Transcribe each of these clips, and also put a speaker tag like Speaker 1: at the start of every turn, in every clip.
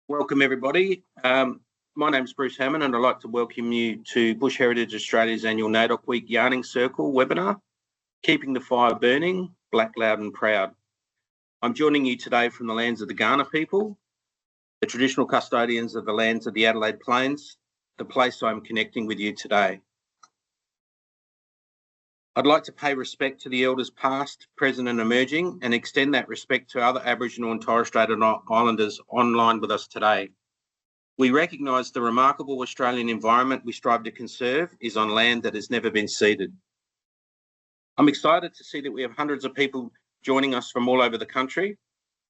Speaker 1: Welcome everybody. My name is Bruce Hammond and I'd like to welcome you to Bush Heritage Australia's annual NAIDOC Week Yarning Circle webinar, Keeping the Fire Burning, Black, Loud and Proud. I'm joining you today from the lands of the Kaurna people, the traditional custodians of the lands of the Adelaide Plains, the place I'm connecting with you today. I'd like to pay respect to the elders past, present and emerging and extend that respect to other Aboriginal and Torres Strait Islanders online with us today. We recognise the remarkable Australian environment we strive to conserve is on land that has never been ceded. I'm excited to see that we have hundreds of people joining us from all over the country.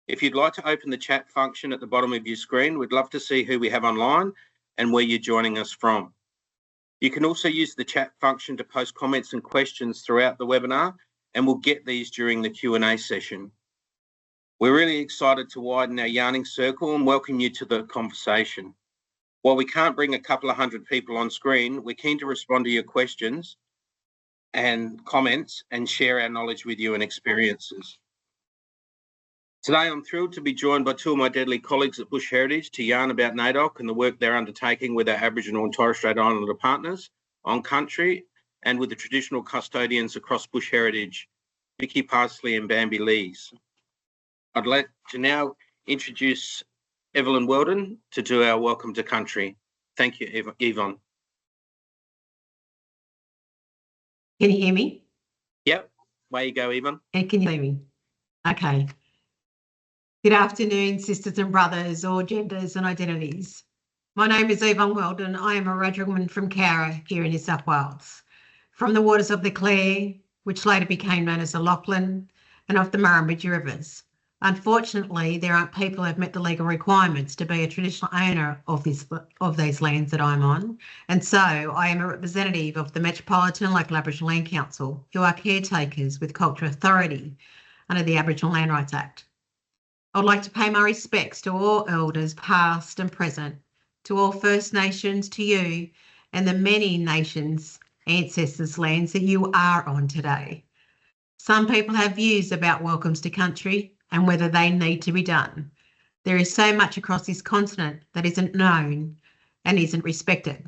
Speaker 1: If you'd like to open the chat function at the bottom of your screen, we'd love to see who we have online and where you're joining us from. You can also use the chat function to post comments and questions throughout the webinar, and we'll get these during the Q&A session. We're really excited to widen our yarning circle and welcome you to the conversation. While we can't bring a couple of hundred people on screen, we're keen to respond to your questions and comments and share our knowledge with you and experiences. Today, I'm thrilled to be joined by two of my deadly colleagues at Bush Heritage to yarn about NAIDOC and the work they're undertaking with our Aboriginal and Torres Strait Islander partners on country and with the traditional custodians across Bush Heritage, Vikki, Parsley and Bambi Lees. I'd like to now introduce Evelyn Weldon to do our Welcome to Country. Thank you, Yvonne.
Speaker 2: Can you hear me?
Speaker 1: Yep, way you go, Yvonne.
Speaker 2: And can you hear me? Okay. Good afternoon, sisters and brothers, all genders and identities. My name is Yvonne Weldon. I am a Wiradjuri woman from Cowra here in New South Wales, from the waters of the Clare, which later became known as the Lachlan, and of the Murrumbidgee rivers. Unfortunately, there aren't people who have met the legal requirements to be a traditional owner of these lands that I'm on, and so I am a representative of the Metropolitan Local Aboriginal Land Council, who are caretakers with cultural authority under the Aboriginal Land Rights Act. I'd like to pay my respects to all elders past and present, to all First Nations, to you and the many nations, ancestors' lands that you are on today. Some people have views about welcomes to country and whether they need to be done. There is so much across this continent that isn't known and isn't respected,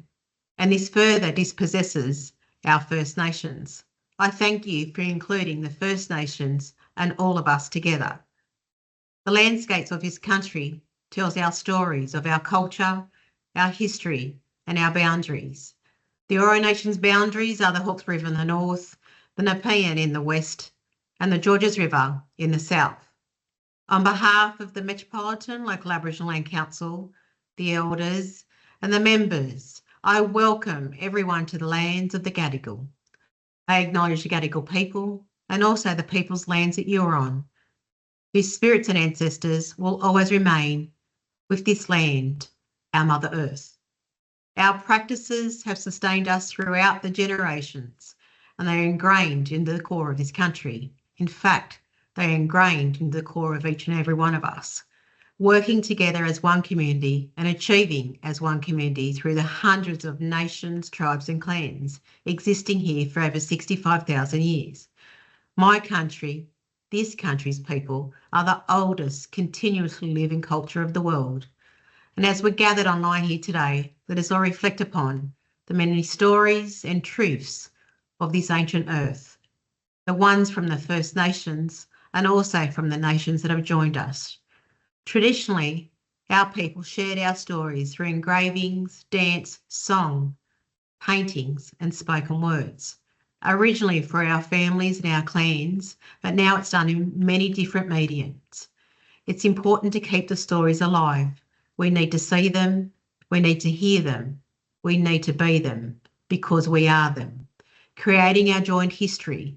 Speaker 2: and this further dispossesses our First Nations. I thank you for including the First Nations and all of us together. The landscapes of this country tells our stories of our culture, our history and our boundaries. The Eora Nation's boundaries are the Hawkes River in the north, the Nepean in the west and the Georges River in the south. On behalf of the Metropolitan Local Aboriginal Land Council, the elders and the members, I welcome everyone to the lands of the Gadigal. I acknowledge the Gadigal people and also the people's lands that you're on, whose spirits and ancestors will always remain with this land, our Mother Earth. Our practices have sustained us throughout the generations, and they are ingrained into the core of this country. In fact, they are ingrained into the core of each and every one of us, working together as one community and achieving as one community through the hundreds of nations, tribes and clans existing here for over 65,000 years. My country, this country's people, are the oldest continuously living culture of the world. And as we're gathered online here today, let us all reflect upon the many stories and truths of this ancient earth, the ones from the First Nations and also from the nations that have joined us. Traditionally, our people shared our stories through engravings, dance, song, paintings and spoken words. Originally for our families and our clans, but now it's done in many different mediums. It's important to keep the stories alive. We need to see them, we need to hear them, we need to be them, because we are them. Creating our joined history.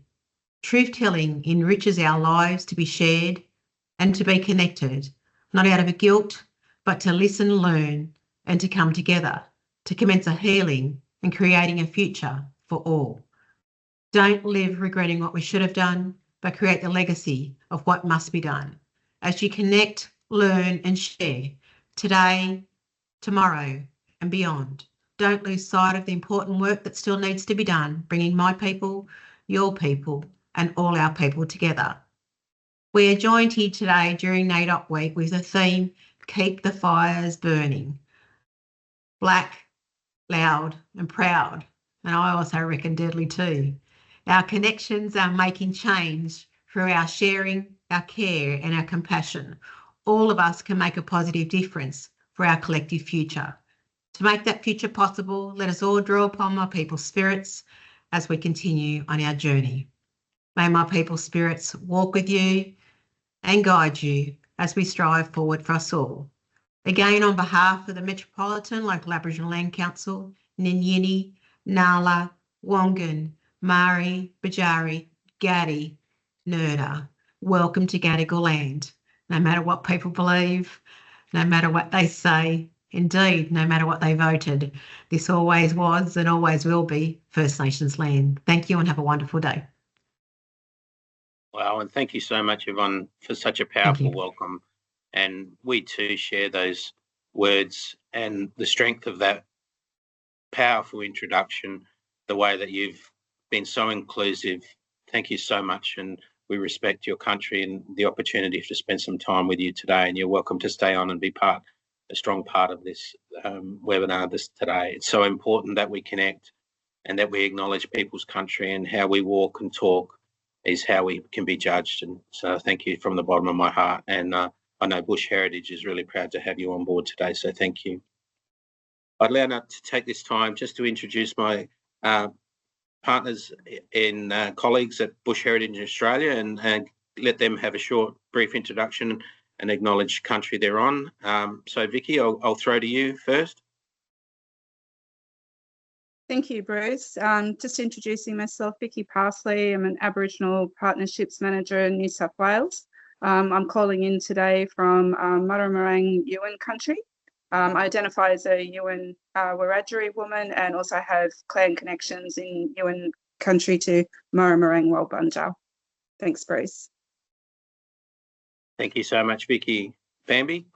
Speaker 2: Truth-telling enriches our lives to be shared and to be connected, not out of guilt, but to listen, learn, and to come together, to commence a healing and creating a future for all. Don't live regretting what we should have done, but create the legacy of what must be done. As you connect, learn and share today, tomorrow and beyond. Don't lose sight of the important work that still needs to be done, bringing my people, your people and all our people together. We are joined here today during NAIDOC Week with a theme, keep the fires burning. Black, loud and proud, and I also reckon deadly too. Our connections are making change through our sharing, our care and our compassion. All of us can make a positive difference for our collective future. To make that future possible, let us all draw upon my people's spirits as we continue on our journey. May my people's spirits walk with you and guide you as we strive forward for us all. Again, on behalf of the Metropolitan Local Aboriginal Land Council, Ninyini, Nala, Wongan, Mari, Bajari, Gadi, Nurda, welcome to Gadigal land. No matter what people believe, no matter what they say, indeed, no matter what they voted, this always was and always will be First Nations land. Thank you and have a wonderful day.
Speaker 1: Wow, and thank you so much, Yvonne, for such a powerful welcome. And we too share those words and the strength of that powerful introduction, the way that you've been so inclusive. Thank you so much, and we respect your country and the opportunity to spend some time with you today, and you're welcome to stay on and be a strong part of this webinar today. It's so important that we connect and that we acknowledge people's country, and how we walk and talk is how we can be judged. And so thank you from the bottom of my heart. And I know Bush Heritage is really proud to have you on board today, so thank you. I'd like to take this time just to introduce my partners and colleagues at Bush Heritage in Australia, and let them have a short, brief introduction and acknowledge country they're on. So Vikki, I'll throw to you first.
Speaker 3: Thank you, Bruce. Just introducing myself, Vikki Parsley. I'm an Aboriginal Partnerships Manager in New South Wales. I'm calling in today from Murrumarang Yuin country. I identify as a Yuin Wiradjuri woman, and also have clan connections in Yuin country to Murrumarang Walbunja. Thanks, Bruce.
Speaker 1: Thank you so much, Vikki. Bambi?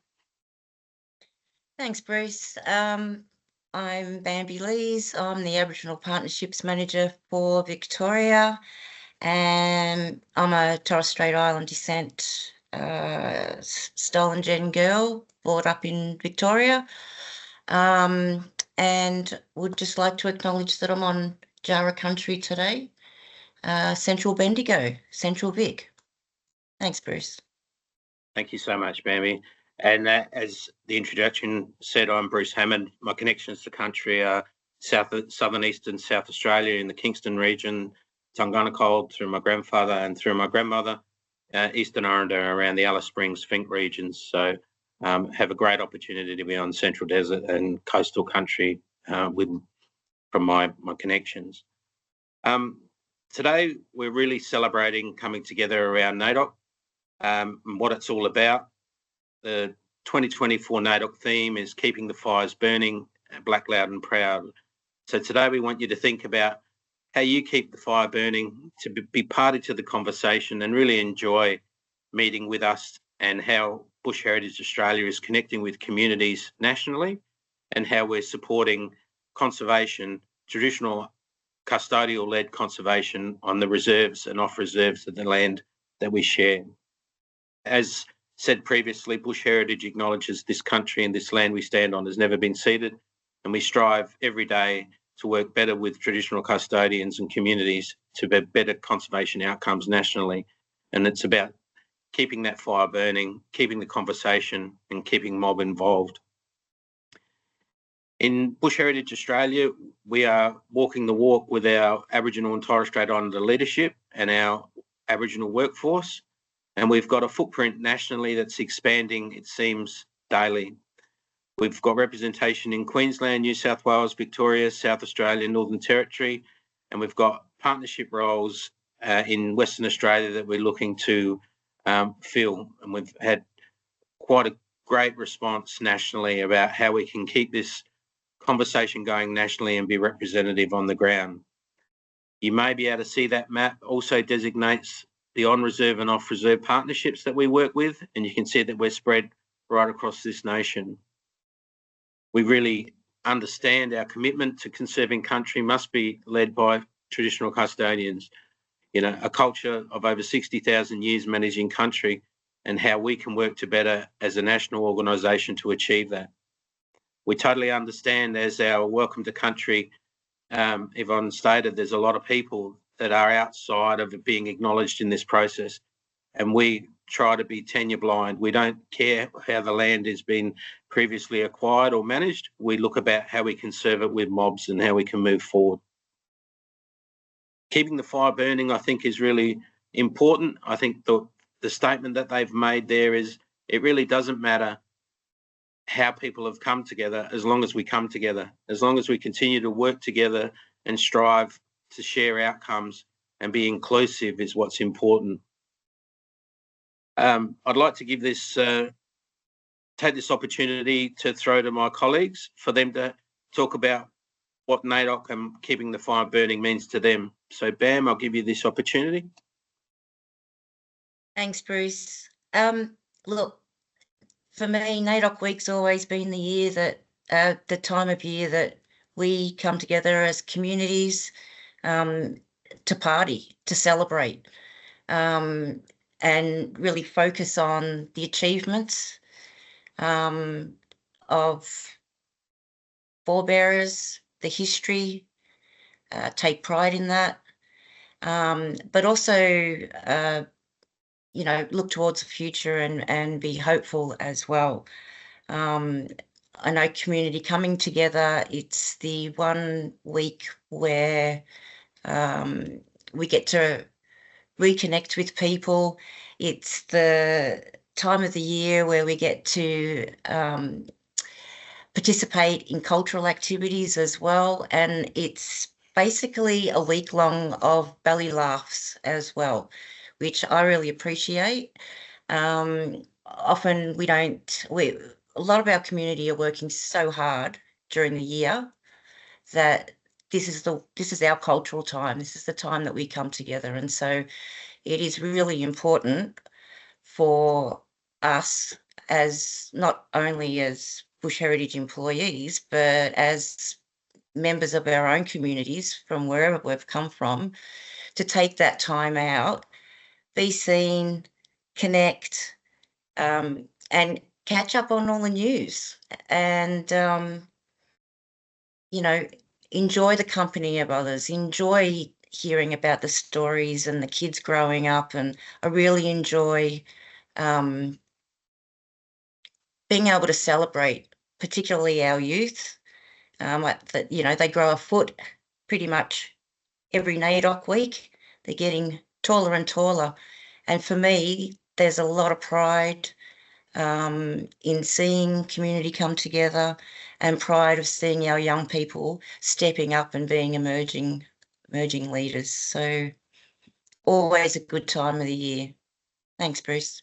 Speaker 4: Thanks, Bruce. I'm Bambi Lees. I'm the Aboriginal Partnerships Manager for Victoria, and I'm a Torres Strait Island descent stolen gen girl, brought up in Victoria, and would just like to acknowledge that I'm on Jara country today, Central Bendigo, Central Vic. Thanks, Bruce.
Speaker 1: Thank you so much, Bambi. And as the introduction said, I'm Bruce Hammond. My connections to country are southern eastern South Australia in the Kingston region, Tunganacold through my grandfather and through my grandmother, Eastern Orinda around the Alice Springs, Fink regions. So have a great opportunity to be on Central Desert and coastal country from my connections. Today, we're really celebrating coming together around NAIDOC and what it's all about. The 2024 NAIDOC theme is keeping the fires burning, black, loud and proud. So today we want you to think about how you keep the fire burning, to be party to the conversation and really enjoy meeting with us, and how Bush Heritage Australia is connecting with communities nationally, and how we're supporting conservation, traditional custodial-led conservation on the reserves and off reserves of the land that we share. As said previously, Bush Heritage acknowledges this country and this land we stand on has never been ceded, and we strive every day to work better with traditional custodians and communities to get better conservation outcomes nationally. And it's about keeping that fire burning, keeping the conversation and keeping mob involved. In Bush Heritage Australia, we are walking the walk with our Aboriginal and Torres Strait Islander leadership and our Aboriginal workforce. And we've got a footprint nationally that's expanding, it seems, daily. We've got representation in Queensland, New South Wales, Victoria, South Australia, Northern Territory, and we've got partnership roles in Western Australia that we're looking to fill. And we've had quite a great response nationally about how we can keep this conversation going nationally and be representative on the ground. You may be able to see that map also designates the on-reserve and off-reserve partnerships that we work with, and you can see that we're spread right across this nation. We really understand our commitment to conserving country must be led by traditional custodians. You know, a culture of over 60,000 years managing country and how we can work together as a national organisation to achieve that. We totally understand, as our Welcome to Country, Yvonne stated, there's a lot of people that are outside of it being acknowledged in this process, and we try to be tenure blind. We don't care how the land has been previously acquired or managed. We look about how we can serve it with mobs and how we can move forward. Keeping the fire burning, I think, is really important. I think the statement that they've made there is it really doesn't matter how people have come together as long as we come together, as long as we continue to work together and strive to share outcomes and be inclusive is what's important. I'd like to give this, take this opportunity to throw to my colleagues for them to talk about what NAIDOC and keeping the fire burning means to them. So Bam, I'll give you this opportunity.
Speaker 4: Thanks, Bruce. Look, for me, NAIDOC Week's always been the year that, the time of year that we come together as communities to party, to celebrate, and really focus on the achievements of forebearers, the history, take pride in that, but also you know, look towards the future and be hopeful as well. I know community coming together, it's the 1 week where we get to reconnect with people. It's the time of the year where we get to participate in cultural activities as well. And it's basically a week long of belly laughs as well, which I really appreciate. Often a lot of our community are working so hard during the year that this is our cultural time. This is the time that we come together. And so it is really important for us, as not only as Bush Heritage employees, but as members of our own communities from wherever we've come from, to take that time out, be seen, connect, and catch up on all the news, and you know, enjoy the company of others, enjoy hearing about the stories and the kids growing up. And I really enjoy being able to celebrate, particularly our youth, that, you know, they grow a foot pretty much every NAIDOC week. They're getting taller and taller. And for me, there's a lot of pride in seeing community come together, and pride of seeing our young people stepping up and being emerging leaders. So always a good time of the year. Thanks, Bruce.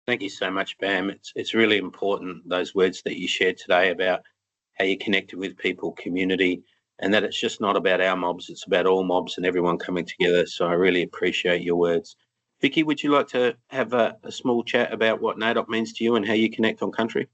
Speaker 1: Thank you so much, Bam. It's really important, those words that you shared today about how you connected with people, community, and that it's just not about our mobs, it's about all mobs and everyone coming together. So I really appreciate your words. Vikki, would you like to have a small chat about what NAIDOC means to you and how you connect on country?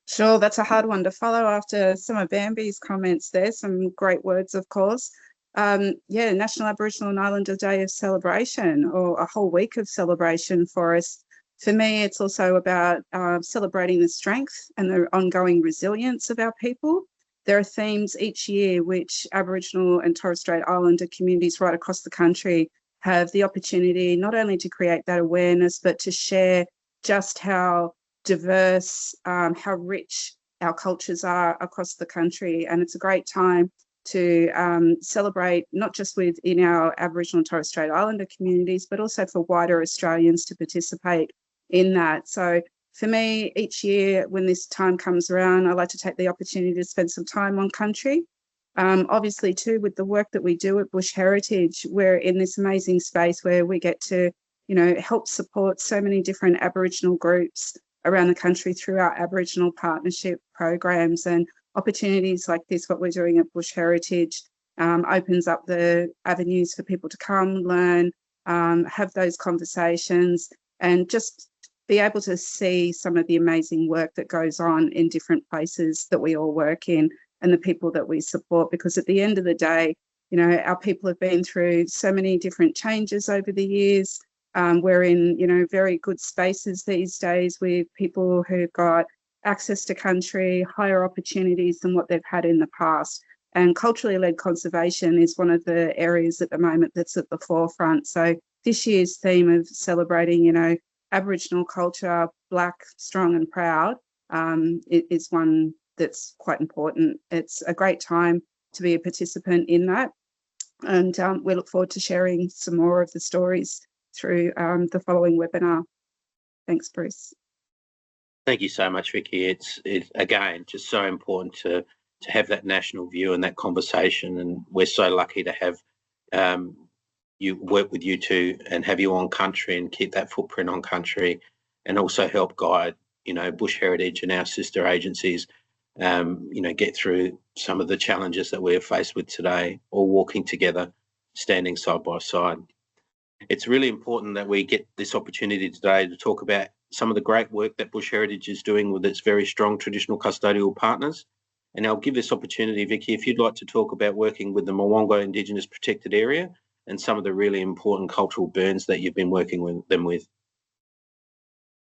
Speaker 3: Sure, that's a hard one to follow after some of Bambi's comments there. Some great words, of course. Yeah, National Aboriginal and Islander Day of celebration, or a whole week of celebration for us. For me, it's also about celebrating the strength and the ongoing resilience of our people. There are themes each year which Aboriginal and Torres Strait Islander communities right across the country have the opportunity not only to create that awareness, but to share just how diverse, how rich our cultures are across the country. And it's a great time to celebrate, not just within our Aboriginal and Torres Strait Islander communities, but also for wider Australians to participate in that. So for me, each year when this time comes around, I like to take the opportunity to spend some time on country. Obviously too, with the work that we do at Bush Heritage, we're in this amazing space where we get to, you know, help support so many different Aboriginal groups around the country through our Aboriginal partnership programs. And opportunities like this, what we're doing at Bush Heritage, opens up the avenues for people to come, learn, have those conversations, and just be able to see some of the amazing work that goes on in different places that we all work in and the people that we support. Because at the end of the day, you know, our people have been through so many different changes over the years. We're in, you know, very good spaces these days with people who've got access to country, higher opportunities than what they've had in the past. And culturally led conservation is one of the areas at the moment that's at the forefront. So this year's theme of celebrating, you know, Aboriginal culture, Blak, strong and proud, it is one that's quite important. It's a great time to be a participant in that. And we look forward to sharing some more of the stories through the following webinar. Thanks, Bruce.
Speaker 1: Thank you so much, Vikki. It's again just so important to have that national view and that conversation, and we're so lucky to have you work with you two and have you on country and keep that footprint on country, and also help guide, you know, Bush Heritage and our sister agencies, you know, get through some of the challenges that we're faced with today, all walking together, standing side by side. It's really important that we get this opportunity today to talk about some of the great work that Bush Heritage is doing with its very strong traditional custodial partners. And I'll give this opportunity, Vikki, if you'd like to talk about working with the Mwonga Indigenous Protected Area and some of the really important cultural burns that you've been working with them with.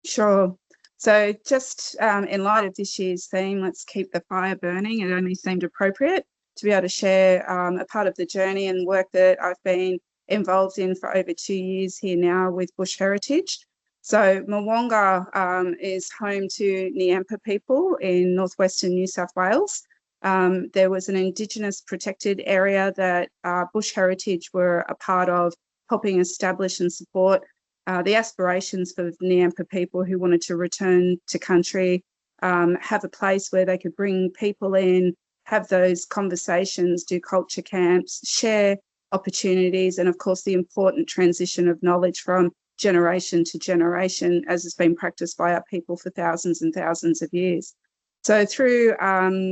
Speaker 3: Sure. So just in light of this year's theme, let's keep the fire burning, it only seemed appropriate to be able to share a part of the journey and work that I've been involved in for over 2 years here now with Bush Heritage. So Mwonga is home to Nyampa people in northwestern New South Wales. There was an Indigenous protected area that Bush Heritage were a part of, helping establish and support the aspirations for Nyampa people who wanted to return to country, have a place where they could bring people in, have those conversations, do culture camps, share opportunities, and of course the important transition of knowledge from generation to generation, as has been practiced by our people for thousands and thousands of years. So through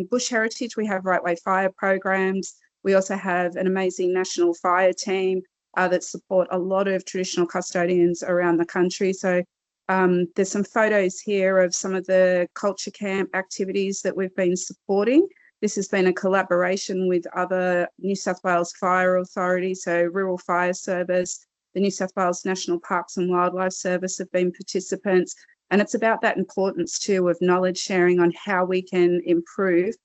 Speaker 3: Bush Heritage, we have Right Way Fire programs. We also have an amazing national fire team that support a lot of traditional custodians around the country. So there's some photos here of some of the culture camp activities that we've been supporting. This has been a collaboration with other New South Wales fire authorities, so Rural Fire Service, the New South Wales National Parks and Wildlife Service have been participants. And it's about that importance too of knowledge sharing on how we can improve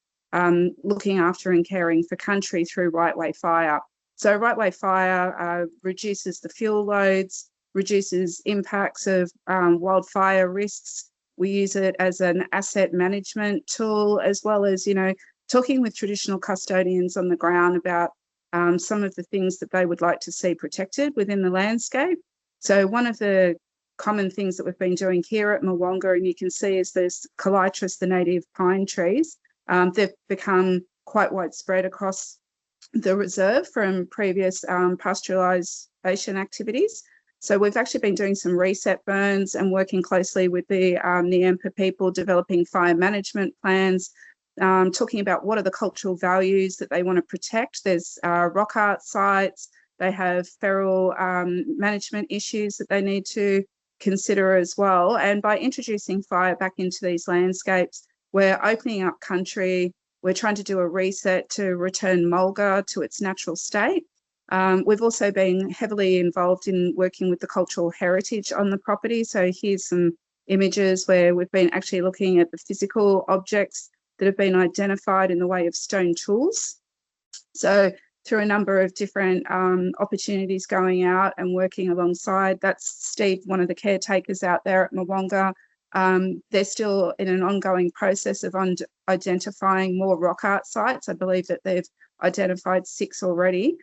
Speaker 3: looking after and caring for country through Right Way Fire. So Right Way Fire reduces the fuel loads, reduces impacts of wildfire risks. We use it as an asset management tool, as well as, you know, talking with traditional custodians on the ground about some of the things that they would like to see protected within the landscape. So one of the common things that we've been doing here at Mwonga, and you can see, is this calitris, the native pine trees. They've become quite widespread across the reserve from previous pastoralisation activities. So we've actually been doing some reset burns and working closely with the Nyampa people, developing fire management plans, talking about what are the cultural values that they want to protect. There's rock art sites, they have feral management issues that they need to consider as well. And by introducing fire back into these landscapes, we're opening up country. We're trying to do a reset to return mulga to its natural state. We've also been heavily involved in working with the cultural heritage on the property. So here's some images where we've been actually looking at the physical objects that have been identified in the way of stone tools. So through a number of different opportunities going out and working alongside. That's Steve, one of the caretakers out there at Mwonga. They're still in an ongoing process of identifying more rock art sites. I believe that they've identified 6 already.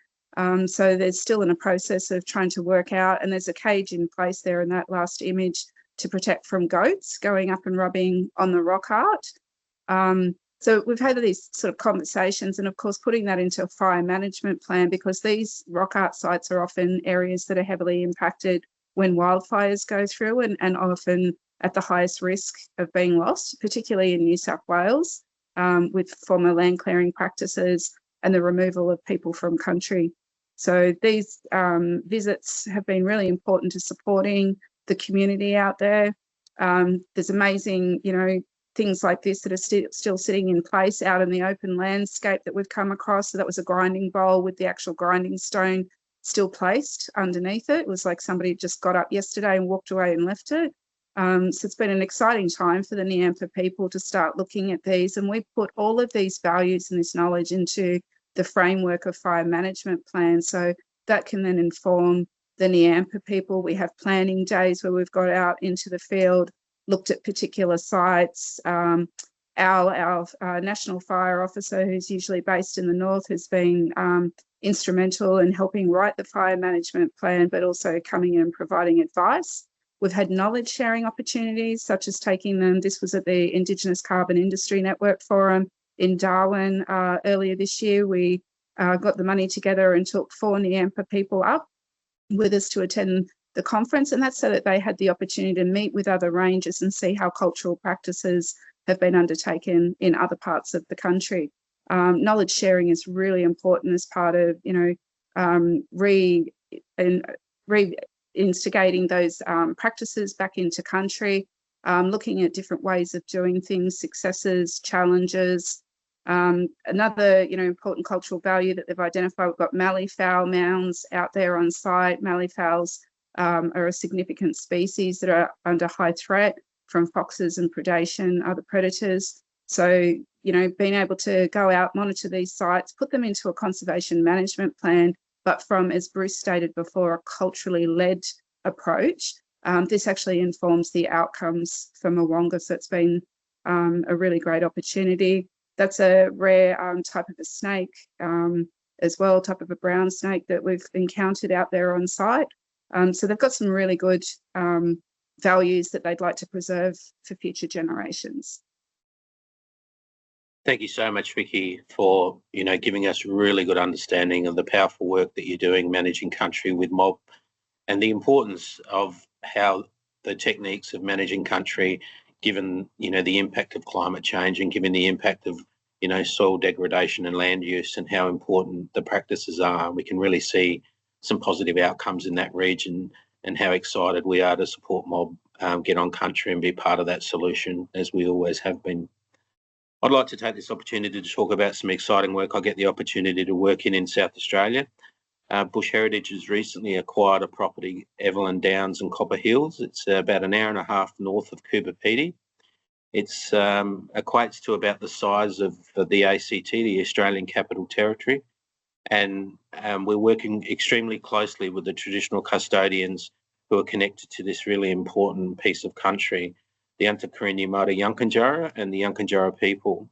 Speaker 3: So there's still in a process of trying to work out, and there's a cage in place there in that last image to protect from goats going up and rubbing on the rock art. So we've had these sort of conversations, and of course putting that into a fire management plan, because these rock art sites are often areas that are heavily impacted when wildfires go through, and often at the highest risk of being lost, particularly in New South Wales, with former land clearing practices and the removal of people from country. So these visits have been really important to supporting the community out there. There's amazing, you know, things like this that are still sitting in place out in the open landscape that we've come across. So that was a grinding bowl with the actual grinding stone still placed underneath it. It was like somebody just got up yesterday and walked away and left it. So it's been an exciting time for the Niampa people to start looking at these, and we put all of these values and this knowledge into the framework of fire management plan, so that can then inform the Niampa people. We have planning days where we've got out into the field, looked at particular sites. Our National Fire Officer, who's usually based in the north, has been instrumental in helping write the fire management plan, but also coming in and providing advice. We've had knowledge sharing opportunities, such as taking them. This was at the Indigenous Carbon Industry Network Forum in Darwin earlier this year. We got the money together and took 4 Niampa people up with us to attend the conference, and that's so that they had the opportunity to meet with other rangers and see how cultural practices have been undertaken in other parts of the country. Knowledge sharing is really important as part of, reinstigating those practices back into country, looking at different ways of doing things, successes, challenges. Another, important cultural value that they've identified, we've got mallee fowl mounds out there on site. Mallee fowls are a significant species that are under high threat from foxes and predation, other predators. So, being able to go out, monitor these sites, put them into a conservation management plan, but from, as Bruce stated before, a culturally led approach. This actually informs the outcomes for Mwonga, so it's been a really great opportunity. That's a rare type of a snake as well, type of a brown snake that we've encountered out there on site. So they've got some really good values that they'd like to preserve for future generations.
Speaker 1: Thank you so much, Vikki, for giving us really good understanding of the powerful work that you're doing managing country with mob, and the importance of how the techniques of managing country, given the impact of climate change and given the impact of soil degradation and land use, and how important the practices are. We can really see some positive outcomes in that region, and how excited we are to support mob get on country and be part of that solution, as we always have been. I'd like to take this opportunity to talk about some exciting work I get the opportunity to work in South Australia. Bush Heritage has recently acquired a property, Evelyn Downs and Copper Hills. It's about an hour and a half north of Coober Pedy. It equates to about the size of the ACT, the Australian Capital Territory. And we're working extremely closely with the traditional custodians who are connected to this really important piece of country, the Antakarrini Māori Yankunytjatjara and the Yankunytjatjara people.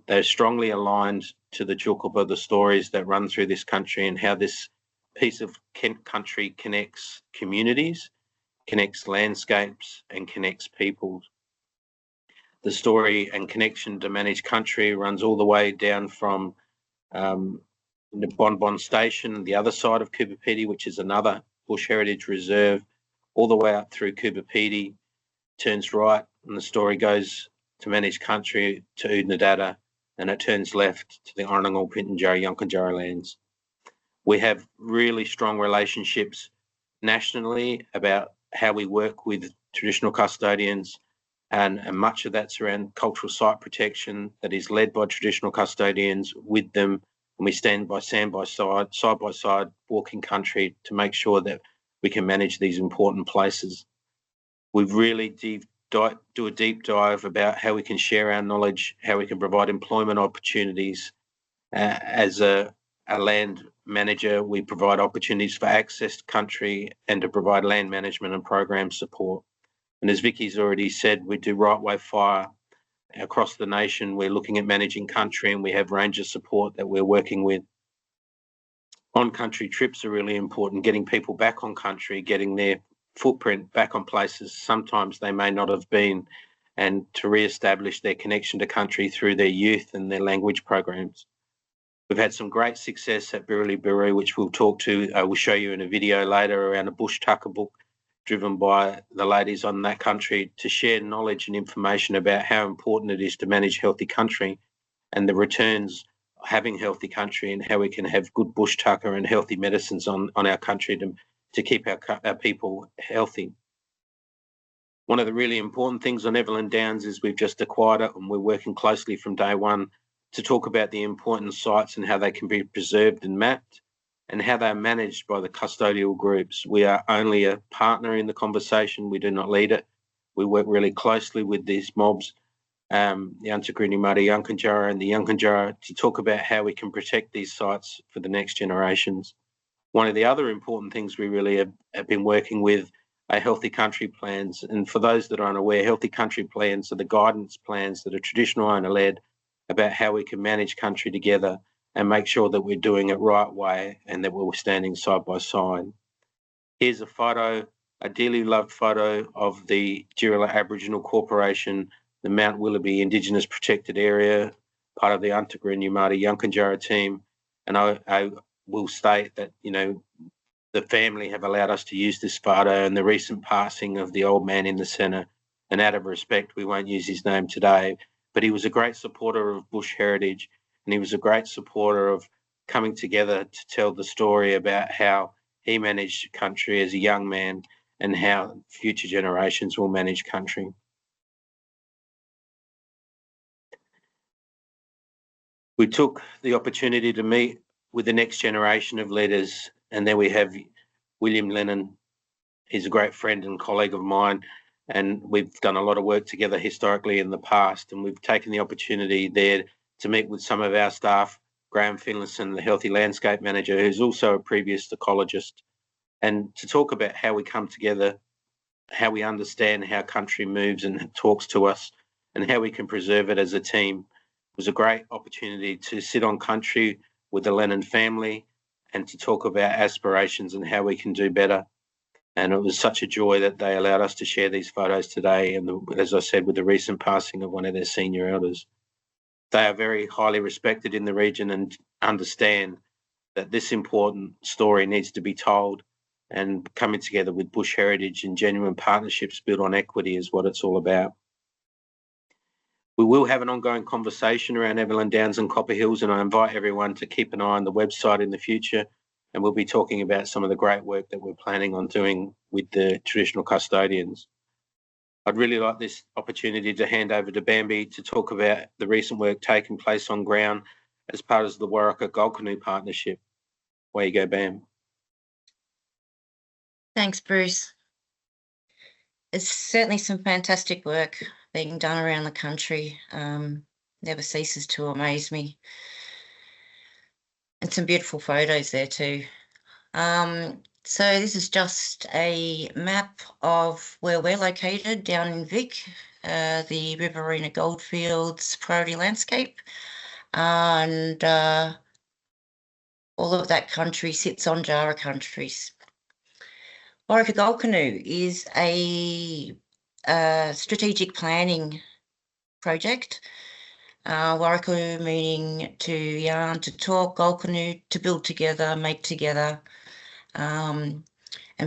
Speaker 1: They're strongly aligned to the Tjukurpa, the stories that run through this country, and how this piece of country connects communities, connects landscapes, and connects peoples. The story and connection to managed country runs all the way down from the Bon Bon Station, the other side of Coober Pedy, which is another Bush Heritage Reserve, all the way up through Coober Pedy, turns right, and the story goes to managed country to Oodnadatta, and it turns left to the Ornangal Pitjantjatjara Yankunytjatjara lands. We have really strong relationships nationally about how we work with traditional custodians, and much of that's around cultural site protection that is led by traditional custodians with them, and we stand by side by side, walking country to make sure that we can manage these important places. We've really do a deep dive about how we can share our knowledge, how we can provide employment opportunities. As a land manager, we provide opportunities for access to country and to provide land management and program support. And as Vikki's already said, we do right way fire across the nation. We're looking at managing country, and we have ranger support that we're working with. On-country trips are really important, getting people back on country, getting their footprint back on places sometimes they may not have been, and to re-establish their connection to country through their youth and their language programs. We've had some great success at Birriliburu, which we'll talk to. We'll show you in a video later around a bush tucker book driven by the ladies on that country to share knowledge and information about how important it is to manage healthy country and the returns of having healthy country, and how we can have good bush tucker and healthy medicines on our country to keep our people healthy. One of the really important things on Evelyn Downs is we've just acquired it, and we're working closely from day one to talk about the important sites and how they can be preserved and mapped. and how they're managed by the custodial groups. We are only a partner in the conversation. We do not lead it. We work really closely with these mobs, the Antigrini Māori Yankunytjatjara and the Yankunytjatjara, to talk about how we can protect these sites for the next generations. One of the other important things we really have been working with are healthy country plans. And for those that are unaware, healthy country plans are the guidance plans that are traditional owner-led about how we can manage country together and make sure that we're doing it right way and that we're standing side by side. Here's a photo, a dearly loved photo of the Jirrilla Aboriginal Corporation, the Mount Willoughby Indigenous Protected Area, part of the Antigrini Māori Yankunytjatjara team. And I will state that, you know, the family have allowed us to use this photo and the recent passing of the old man in the centre. And out of respect, we won't use his name today, but he was a great supporter of bush heritage, and he was a great supporter of coming together to tell the story about how he managed country as a young man and how future generations will manage country. We took the opportunity to meet with the next generation of leaders, and then we have William Lennon. He's a great friend and colleague of mine, and we've done a lot of work together historically in the past, and we've taken the opportunity there to meet with some of our staff, Graham Finlayson, the Healthy Landscape Manager, who's also a previous ecologist, and to talk about how we come together, how we understand how country moves and talks to us, and how we can preserve it as a team. It was a great opportunity to sit on country with the Lennon family and to talk about aspirations and how we can do better. And it was such a joy that they allowed us to share these photos today, and as I said, with the recent passing of one of their senior elders. They are very highly respected in the region and understand that this important story needs to be told, and coming together with bush heritage and genuine partnerships built on equity is what it's all about. We will have an ongoing conversation around Evelyn Downs and Copper Hills, and I invite everyone to keep an eye on the website in the future, and we'll be talking about some of the great work that we're planning on doing with the traditional custodians. I'd really like this opportunity to hand over to Bambi to talk about the recent work taking place on ground as part of the Warraka Gold Canoe Partnership. Away you go, Bam.
Speaker 4: Thanks, Bruce. It's certainly some fantastic work being done around the country. Never ceases to amaze me. And some beautiful photos there too. So this is just a map of where we're located down in Vic, the Riverina Goldfields priority landscape. And all of that country sits on Jara countries. Warraka Gold Canoe is a strategic planning project. Warraka meaning to yarn, to talk, Gold Canoe to build together, make together, and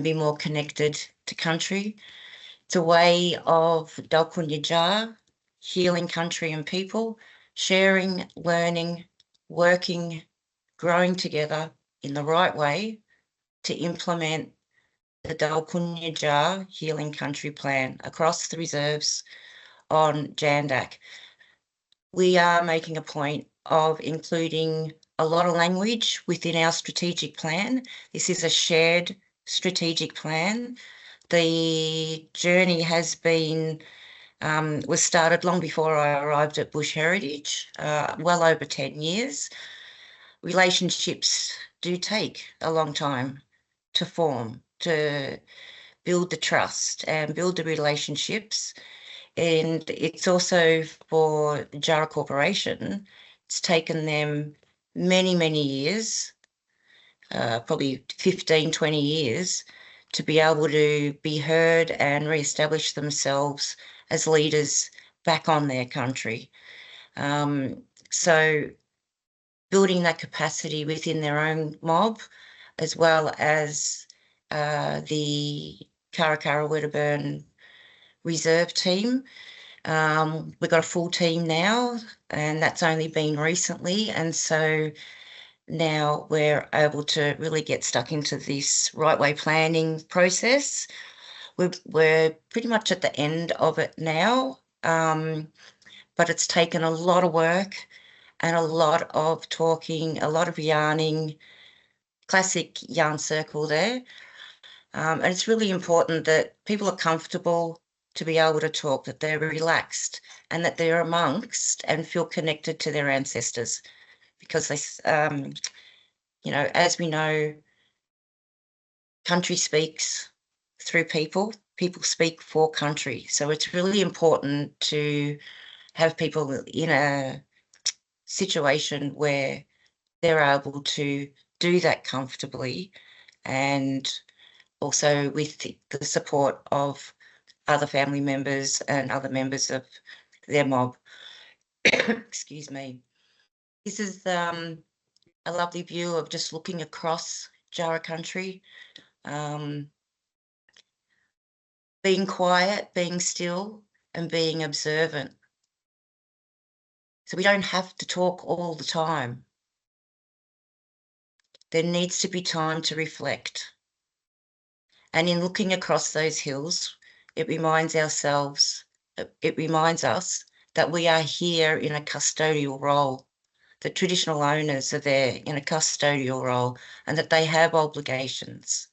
Speaker 4: be more connected to country. It's a way of Dalkunytjatjara, healing country and people, sharing, learning, working, growing together in the right way to implement the Dalkunytjatjara Healing Country Plan across the reserves on Jandak. We are making a point of including a lot of language within our strategic plan. This is a shared strategic plan. The journey has been, was started long before I arrived at Bush Heritage, well over 10 years. Relationships do take a long time to form, to build the trust and build the relationships. And it's also for Jara Corporation, it's taken them many, many years, probably 15, 20 years, to be able to be heard and re-establish themselves as leaders back on their country. So building that capacity within their own mob, as well as the Karakara Wedderburn Reserve team. We've got a full team now, and that's only been recently. And so now we're able to really get stuck into this right way planning process. We're pretty much at the end of it now, but it's taken a lot of work and a lot of talking, a lot of yarning, classic yarn circle there. And it's really important that people are comfortable to be able to talk, that they're relaxed and that they're amongst and feel connected to their ancestors, because they, you know, as we know, country speaks through people, people speak for country. So it's really important to have people in a situation where they're able to do that comfortably, and also with the support of other family members and other members of their mob. Excuse me. This is a lovely view of just looking across Jarrah country, being quiet, being still, and being observant. So we don't have to talk all the time. There needs to be time to reflect. And in looking across those hills, it reminds us that we are here in a custodial role. The traditional owners are there in a custodial role, and that they have obligations,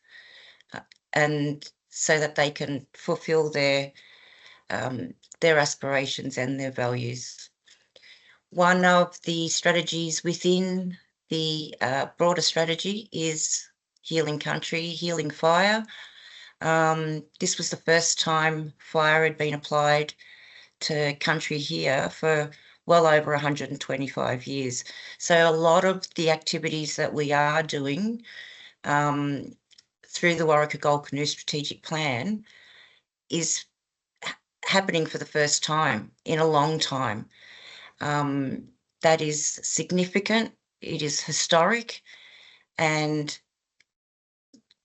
Speaker 4: and so that they can fulfill their aspirations and their values. One of the strategies within the broader strategy is healing country, healing fire. This was the first time fire had been applied to country here for well over 125 years. So a lot of the activities that we are doing through the Warraka Gold Canoe Strategic Plan is happening for the first time in a long time. That is significant, it is historic, and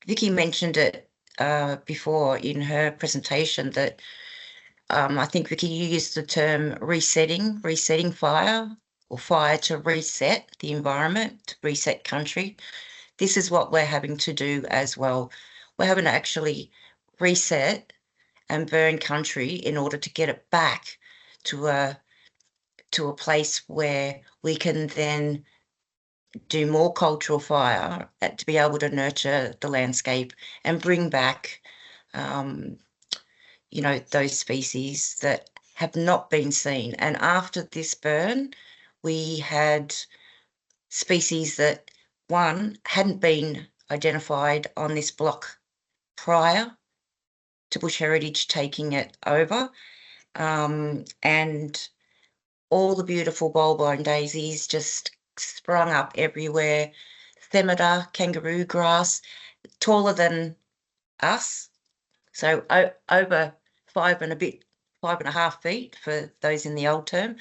Speaker 4: Vikki mentioned it before in her presentation that I think, Vikki, you used the term resetting fire, or fire to reset the environment, to reset country. This is what we're having to do as well. We're having to actually reset and burn country in order to get it back to a place where we can then do more cultural fire to be able to nurture the landscape and bring back you know, those species that have not been seen. And after this burn, we had species that, one, hadn't been identified on this block prior to Bush Heritage taking it over, and all the beautiful bulbine daisies just sprung up everywhere. Themata, kangaroo grass, taller than us, so over 5.5 feet for those in the old term,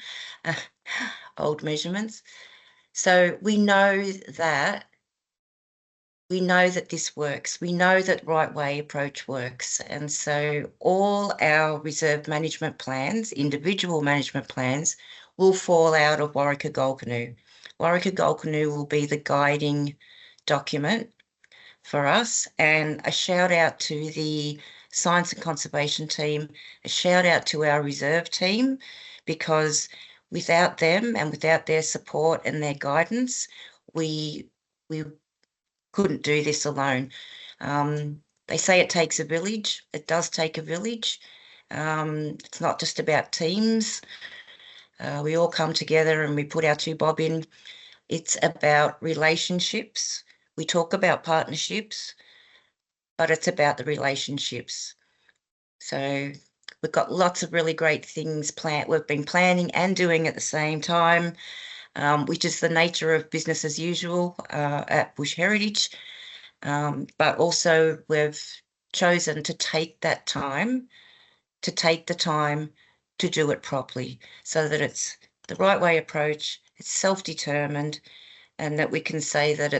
Speaker 4: old measurements. So we know that this works. We know that right way approach works. And so all our reserve management plans, individual management plans, will fall out of Warraka Gold Canoe. Warraka Gold Canoe will be the guiding document for us. And a shout out to the Science and Conservation team, a shout out to our reserve team, because without them and without their support and their guidance, we couldn't do this alone. They say it takes a village. It does take a village. It's not just about teams. We all come together and we put our 2 bob in. It's about relationships. We talk about partnerships, but it's about the relationships. So we've got lots of really great things planned. We've been planning and doing at the same time, which is the nature of business as usual at Bush Heritage. But also we've chosen to take that time, to take the time to do it properly, so that it's the right way approach, it's self-determined, and that we can say that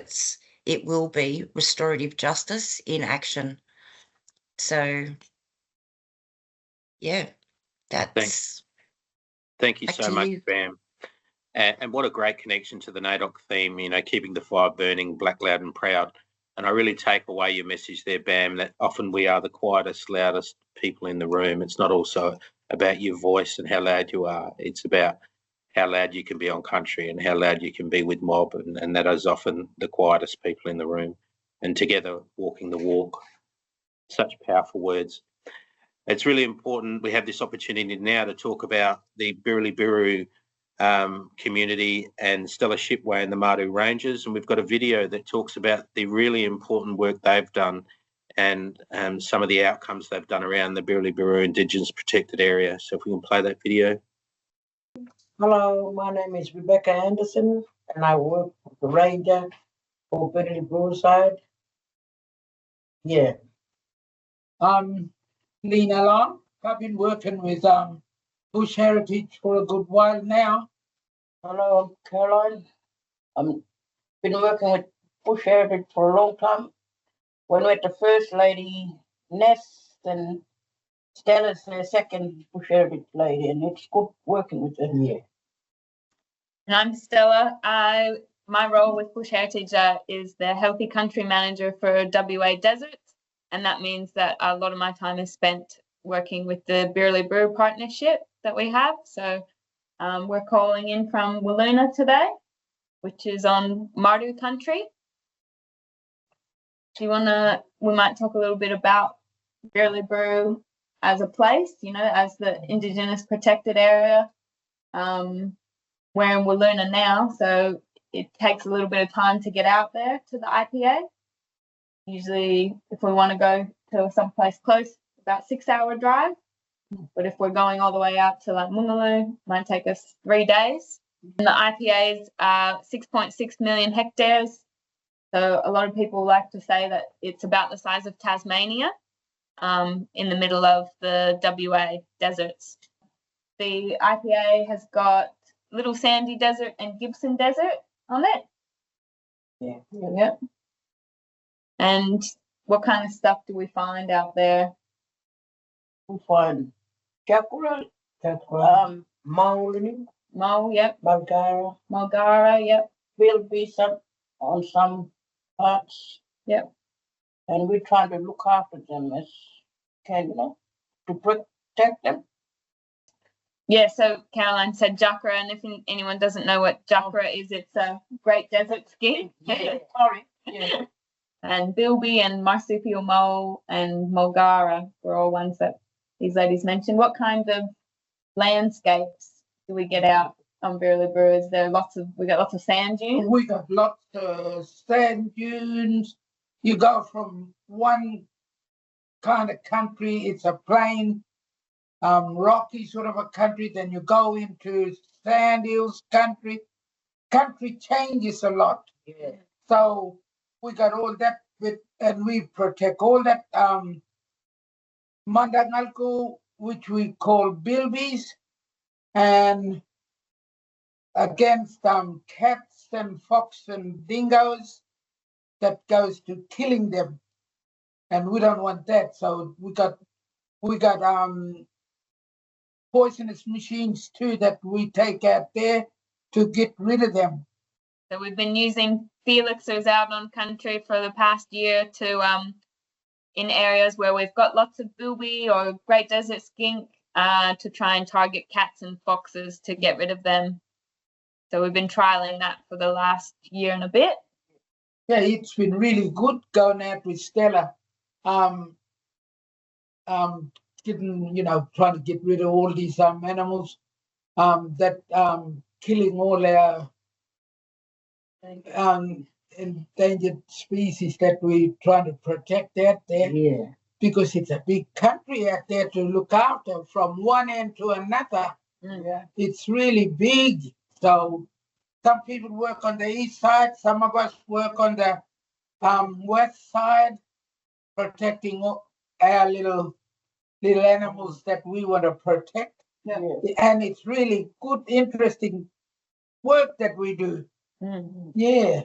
Speaker 4: it will be restorative justice in action. So, yeah, that's...
Speaker 1: Thank you so much, Bam. And what a great connection to the NAIDOC theme, you know, keeping the fire burning, black, loud and proud. And I really take away your message there, Bam, that often we are the quietest, loudest people in the room. It's not also about your voice and how loud you are. It's about how loud you can be on country and how loud you can be with mob, and that is often the quietest people in the room. and together walking the walk. Such powerful words. It's really important we have this opportunity now to talk about the Birriliburu community and Stella Shipway and the Mardoo Rangers, and we've got a video that talks about the really important work they've done and some of the outcomes they've done around the Birriliburu Indigenous Protected Area. So if we can play that video.
Speaker 5: Hello, my name is Rebecca Anderson and I work with the Ranger for Birriliburu side. Yeah.
Speaker 6: Lena Long. I've been working with Bush Heritage for a good while now.
Speaker 5: Hello, I'm Caroline. I've been working with Bush Heritage for a long time. When we had the first lady, Ness, and Stella's their second Bush Heritage lady, and it's good working with her. Yeah.
Speaker 7: And I'm Stella. My role with Bush Heritage is the Healthy Country Manager for WA Deserts, and that means that a lot of my time is spent working with the Birriliburu partnership that we have. So we're calling in from Wiluna today, which is on Mardoo country. Do you wanna? We might talk a little bit about Birriliburu as a place, as the Indigenous protected area. We're in Wiluna now, so it takes a little bit of time to get out there to the IPA. Usually, if we want to go to someplace close, about 6-hour drive. But if we're going all the way out to like Moongaloo, it might take us 3 days. And the IPA is 6.6 million hectares. So a lot of people like to say that it's about the size of Tasmania, in the middle of the WA deserts. The IPA has got Little Sandy Desert and Gibson Desert on it.
Speaker 5: Yeah.
Speaker 7: Yep. And what kind of stuff do we find out there?
Speaker 5: We find chakra, Maulini,
Speaker 7: Mo, yep.
Speaker 5: Bulgara,
Speaker 7: Mulgara, yep.
Speaker 5: will be some on some parts.
Speaker 7: Yep.
Speaker 5: And we're trying to look after them as can, to protect them.
Speaker 7: Yeah, so Caroline said Jakra, and if anyone doesn't know what Jakra is, it's a Great Desert Skink.
Speaker 5: Yeah, sorry. Yeah.
Speaker 7: And Bilby and Marsupial Mole and Mulgara were all ones that these ladies mentioned. What kind of landscapes do we get out on Birriliburu? Is there we got lots of sand dunes?
Speaker 6: We got lots of sand dunes. You go from one kind of country, it's a plain, rocky sort of a country, then you go into sand hills country. Country changes a lot.
Speaker 5: Yeah.
Speaker 6: So we got all that and we protect all that Mandangalku, which we call bilbies, and against cats and fox and dingoes that goes to killing them. And we don't want that. So we got poisonous machines too that we take out there to get rid of them.
Speaker 7: So we've been using Felixers out on country for the past year to in areas where we've got lots of bilby or Great Desert Skink to try and target cats and foxes to get rid of them. So we've been trialing that for the last year and a bit.
Speaker 6: Yeah, it's been really good going out with Stella. Trying to get rid of all these animals that killing all our endangered species that we're trying to protect out there.
Speaker 5: Yeah.
Speaker 6: Because it's a big country out there to look after from one end to another.
Speaker 5: Yeah.
Speaker 6: It's really big. So some people work on the east side, some of us work on the west side, protecting our little animals that we want to protect.
Speaker 5: Yeah.
Speaker 6: And it's really good, interesting work that we do.
Speaker 7: Mm-hmm.
Speaker 6: Yeah.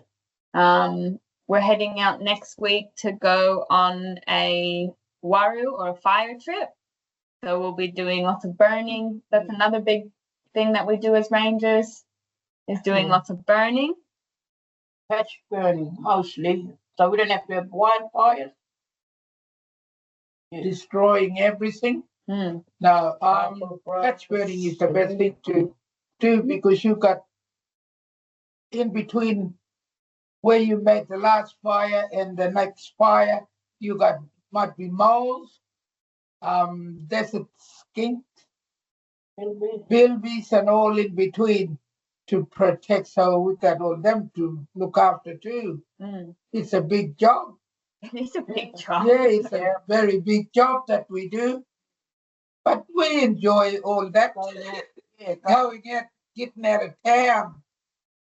Speaker 7: We're heading out next week to go on a waru or a fire trip. So we'll be doing lots of burning. That's another big thing that we do as rangers, is doing lots of burning.
Speaker 5: Patch burning mostly. So we don't have to have wildfires.
Speaker 6: Destroying everything.
Speaker 7: Mm.
Speaker 6: Now, patch burning is the best thing to do because you got in between where you made the last fire and the next fire, you got might be moles, desert skink, bilbies, and all in between to protect. So we got all them to look after too. It's a big job.
Speaker 7: It's a big job.
Speaker 6: Yeah, it's a very big job that we do, but we enjoy all that. Going out, getting out of town.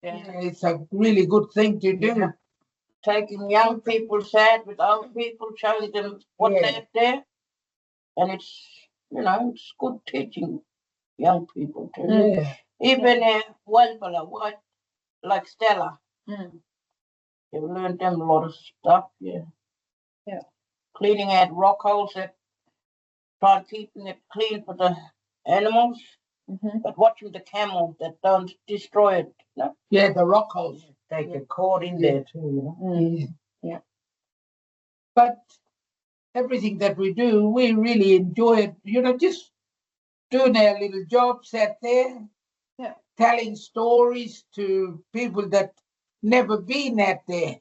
Speaker 6: Yeah, it's a really good thing to do.
Speaker 5: Yeah. Taking young people sad with old people, showing them what's out there. And it's, it's good teaching young people too.
Speaker 6: Yeah.
Speaker 5: Even Walbala, like Stella. They've learned them a lot of stuff, yeah. Cleaning out rock holes, try keeping it clean for the animals, but watching the camels that don't destroy it.
Speaker 6: Yeah, the rock holes.
Speaker 5: They get caught in there too,
Speaker 6: Yeah. But everything that we do, we really enjoy it. Just doing our little jobs out there, telling stories to people that never been out there.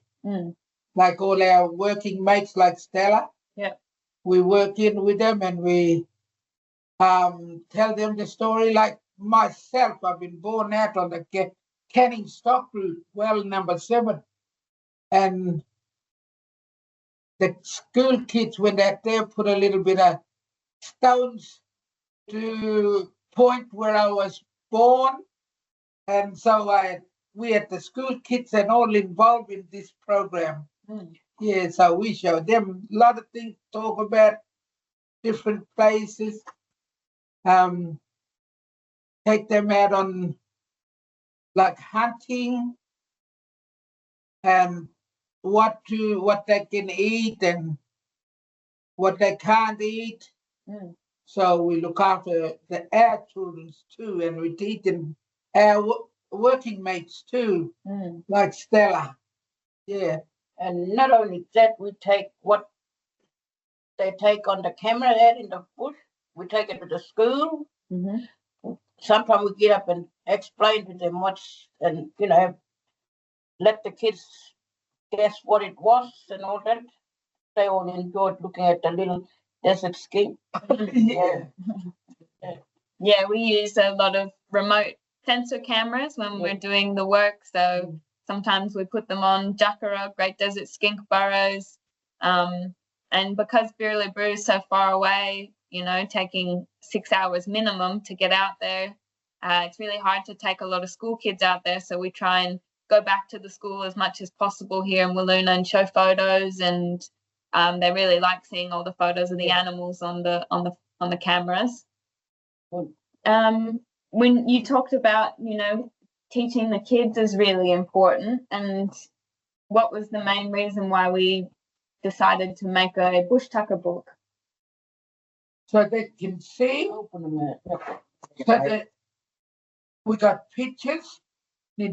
Speaker 6: Like all our working mates like Stella. We work in with them and we tell them the story. Like myself, I've been born out on the Canning Stock Route, well number 7. And the school kids went out there, put a little bit of stones to point where I was born. And so we had the school kids and all involved in this program. Yeah, so we show them a lot of things, talk about different places, take them out on like hunting and what they can eat and what they can't eat. So we look after our children too, and we teach them our working mates too, like Stella. Yeah.
Speaker 5: And not only that, we take what they take on the camera out in the bush, we take it to the school. Sometimes we get up and explain to them and let the kids guess what it was and all that. They all enjoyed looking at the little desert skink.
Speaker 7: Yeah, we use a lot of remote sensor cameras when we're doing the work. So sometimes we put them on Jacarra, Great Desert Skink burrows. And because Birriliburu is so far away, taking 6 hours minimum to get out there, it's really hard to take a lot of school kids out there. So we try and go back to the school as much as possible here in Wiluna and show photos. And they really like seeing all the photos of the animals on the cameras. When you talked about, teaching the kids is really important, and what was the main reason why we decided to make a bush tucker book?
Speaker 6: So they can see.
Speaker 5: Open them out.
Speaker 6: So that we got pictures. We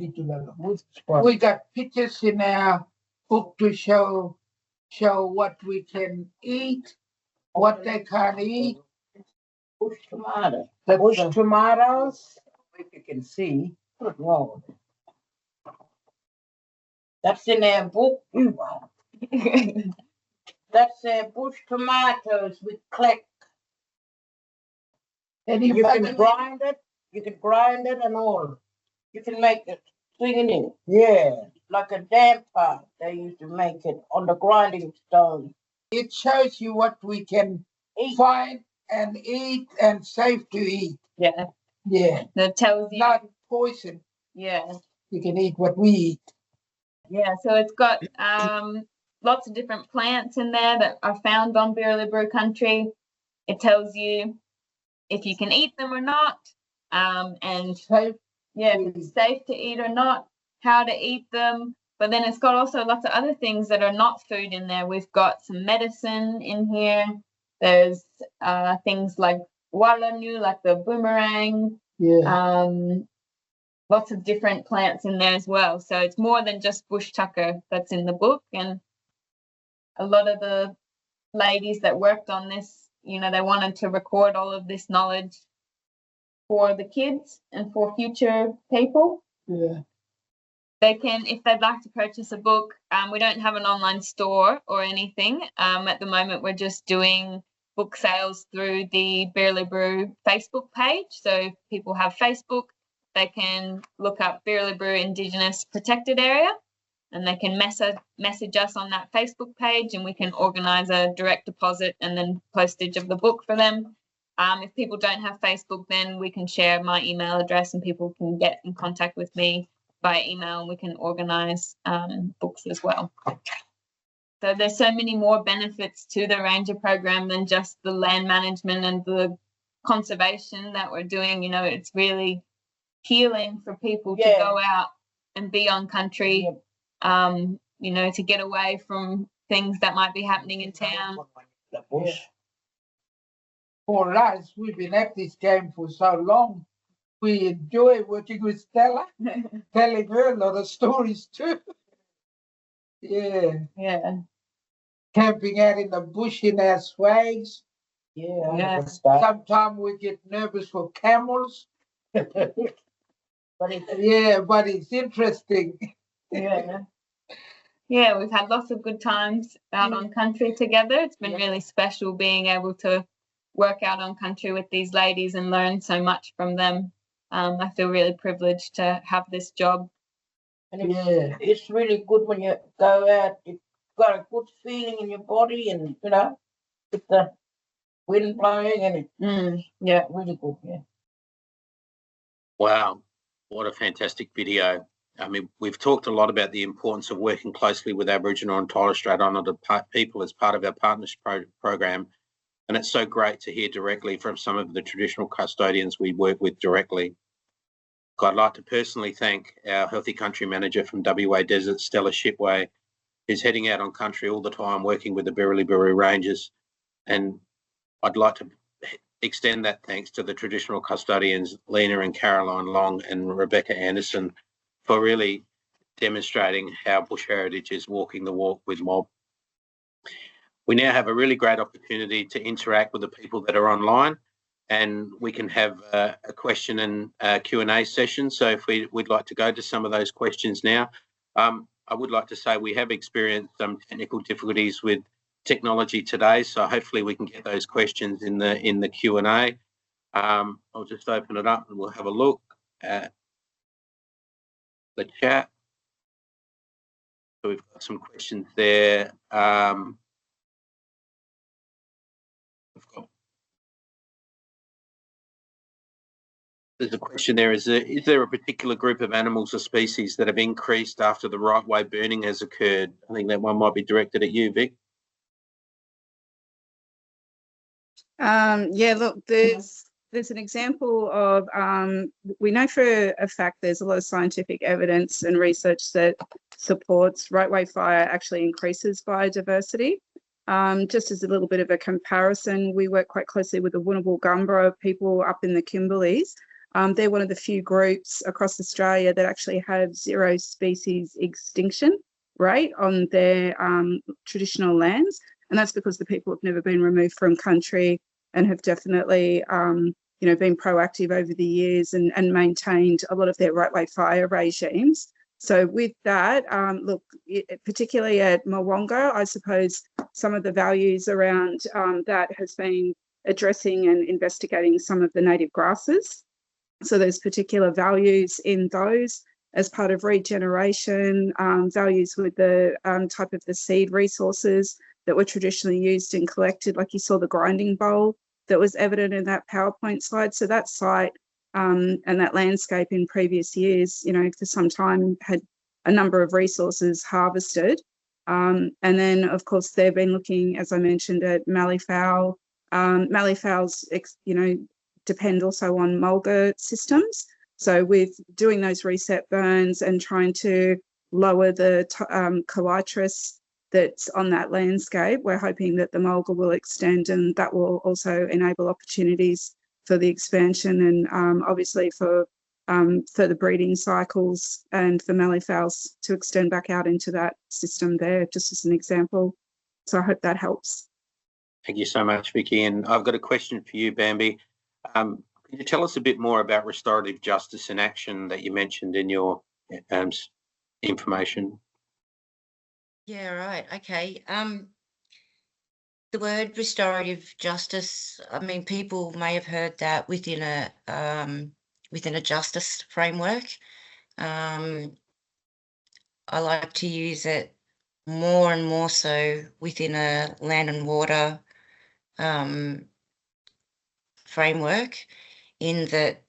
Speaker 6: got pictures in our book to show what we can eat, what they can't eat.
Speaker 5: Bush tomatoes.
Speaker 8: The bush tomatoes, if you can see.
Speaker 5: Wow. That's in our book. That's bush tomatoes with click.
Speaker 6: And
Speaker 5: you can grind it. You can grind it and all. You can make it singing.
Speaker 8: Yeah.
Speaker 5: Like a damper. They used to make it on the grinding stone.
Speaker 6: It shows you what we can find and eat and safe to eat.
Speaker 7: Yeah.
Speaker 6: Yeah.
Speaker 7: That tells you.
Speaker 6: Not poison.
Speaker 7: Yeah.
Speaker 6: You can eat what we eat.
Speaker 7: Yeah, so it's got lots of different plants in there that are found on Birriliburu country. It tells you if you can eat them or not, and
Speaker 6: safe.
Speaker 7: Yeah, if it's safe to eat or not, how to eat them. But then it's got also lots of other things that are not food in there. We've got some medicine in here. There's things like walanu, like the boomerang.
Speaker 6: Yeah.
Speaker 7: Lots of different plants in there as well. So it's more than just bush tucker that's in the book. And a lot of the ladies that worked on this, they wanted to record all of this knowledge for the kids and for future people.
Speaker 6: Yeah.
Speaker 7: they can, if they'd like to purchase a book, we don't have an online store or anything. At the moment, we're just doing book sales through the Birriliburu Facebook page. So if people have Facebook, they can look up Birriliburu Indigenous Protected Area, and they can message us on that Facebook page, and we can organise a direct deposit and then postage of the book for them. If people don't have Facebook, then we can share my email address and people can get in contact with me by email, and we can organise books as well. So there's so many more benefits to the Ranger program than just the land management and the conservation that we're doing. You know, it's really healing for people to go out and be on country, you know, to get away from things that might be happening in town.
Speaker 6: The bush. For us, we've been at this game for so long. We enjoy working with Stella, telling her a lot of stories too.
Speaker 7: Yeah.
Speaker 6: Camping out in the bush in our swags.
Speaker 5: Yeah.
Speaker 6: Sometimes we get nervous for camels.
Speaker 5: But
Speaker 6: but it's interesting.
Speaker 7: Yeah, we've had lots of good times out on country together. It's been really special being able to work out on country with these ladies and learn so much from them. I feel really privileged to have this job.
Speaker 5: And it's really good when you go out, you've got a good feeling in your body, and you know, with the wind blowing, and it's really good.
Speaker 1: Wow, what a fantastic video. I mean, we've talked a lot about the importance of working closely with Aboriginal and Torres Strait Islander people as part of our partnership program. And it's so great to hear directly from some of the traditional custodians we work with directly. I'd like to personally thank our Healthy Country Manager from WA Desert, Stella Shipway, who's heading out on country all the time working with the Birriliburu Rangers. And I'd like to extend that thanks to the traditional custodians, Lena and Caroline Long and Rebecca Anderson, for really demonstrating how Bush Heritage is walking the walk with mob. We now have a really great opportunity to interact with the people that are online, and we can have a question and Q&A session. So if we'd like to go to some of those questions now. I would like to say we have experienced some technical difficulties with technology today, so hopefully we can get those questions in the Q&A. I'll just open it up and we'll have a look at the chat. So we've got some questions there. There's a question there, is there a particular group of animals or species that have increased after the right way burning has occurred? I think that one might be directed at you, Vic.
Speaker 3: Look, there's an example of, we know for a fact there's a lot of scientific evidence and research that supports right way fire actually increases biodiversity. Just as a little bit of a comparison, we work quite closely with the Wunnable Gumbra people up in the Kimberleys. They're one of the few groups across Australia that actually have 0 species extinction rate on their traditional lands. And that's because the people have never been removed from country and have definitely been proactive over the years and maintained a lot of their right way fire regimes. So with that, look, particularly at Mwonga, I suppose some of the values around that has been addressing and investigating some of the native grasses. So there's particular values in those as part of regeneration, values with the type of the seed resources that were traditionally used and collected, like you saw the grinding bowl that was evident in that PowerPoint slide. So that site and that landscape in previous years, for some time had a number of resources harvested. And then, of course, they've been looking, as I mentioned, at malleefowl. Malleefowls, depend also on mulga systems. So with doing those reset burns and trying to lower the colitis that's on that landscape, we're hoping that the mulga will extend, and that will also enable opportunities for the expansion and obviously for further breeding cycles and for malleefowls to extend back out into that system there, just as an example. So I hope that helps.
Speaker 1: Thank you so much, Vikki. And I've got a question for you, Bambi. Can you tell us a bit more about restorative justice in action that you mentioned in your information.
Speaker 4: Yeah, right. Okay. The word restorative justice, I mean, people may have heard that within a justice framework. I like to use it more and more so within a land and water framework, in that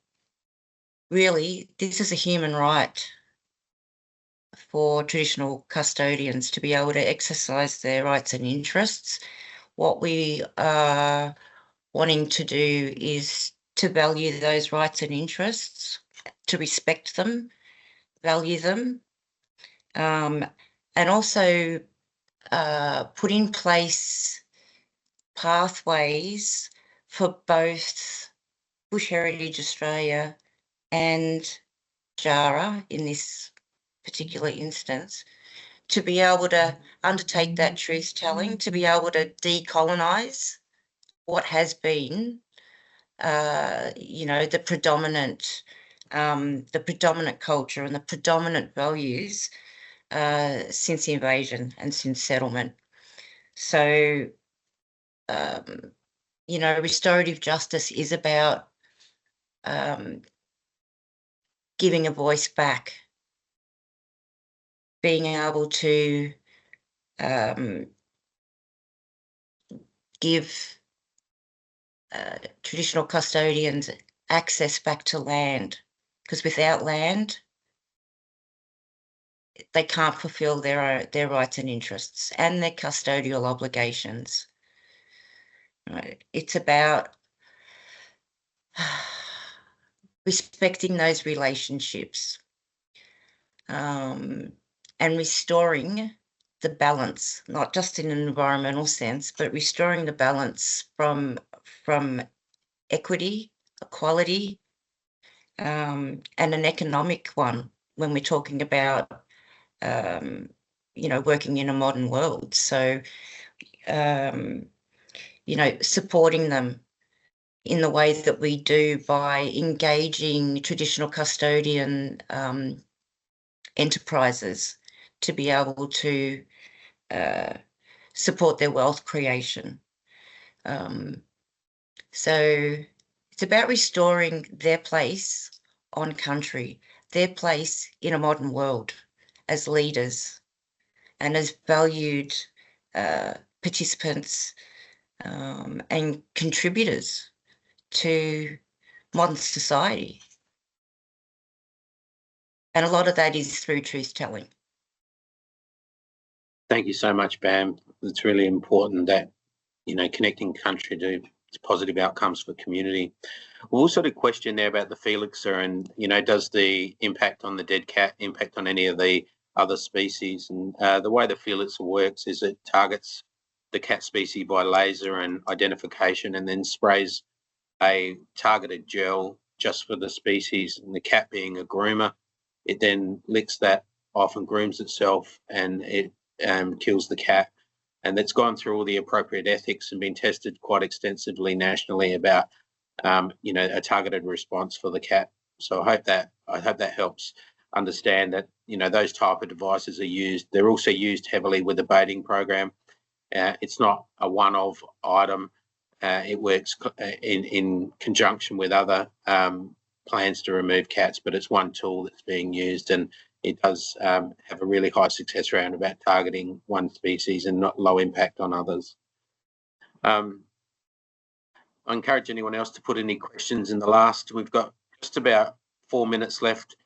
Speaker 4: really this is a human right for traditional custodians to be able to exercise their rights and interests. What we are wanting to do is to value those rights and interests, to respect them, value them, and also put in place pathways for both Bush Heritage Australia and JARA in this particular instance to be able to undertake that truth telling, to be able to decolonise what has been, the predominant culture and the predominant values since the invasion and since settlement. So, restorative justice is about giving a voice back, being able to give traditional custodians access back to land, because without land, they can't fulfil their rights and interests and their custodial obligations. Right? It's about respecting those relationships and restoring the balance, not just in an environmental sense, but restoring the balance from equity, equality, and an economic one when we're talking about, working in a modern world. So, supporting them in the way that we do by engaging traditional custodian enterprises to be able to support their wealth creation. So it's about restoring their place on country, their place in a modern world as leaders and as valued participants and contributors to modern society. And a lot of that is through truth telling.
Speaker 1: Thank you so much, Bam. It's really important that, connecting country to positive outcomes for community. We've also had a question there about the Felixer and, does the impact on the dead cat impact on any of the other species? And the way the Felixer works is it targets the cat species by laser and identification and then sprays a targeted gel just for the species, and the cat being a groomer, it then licks that off and grooms itself, and it kills the cat. And that's gone through all the appropriate ethics and been tested quite extensively nationally about, a targeted response for the cat. So I hope that helps understand that, those type of devices are used. They're also used heavily with the baiting program. It's not a one-off item. It works in conjunction with other plans to remove cats, but it's one tool that's being used, and it does have a really high success rate about targeting one species and not low impact on others. I encourage anyone else to put any questions in the last. We've got just about 4 minutes left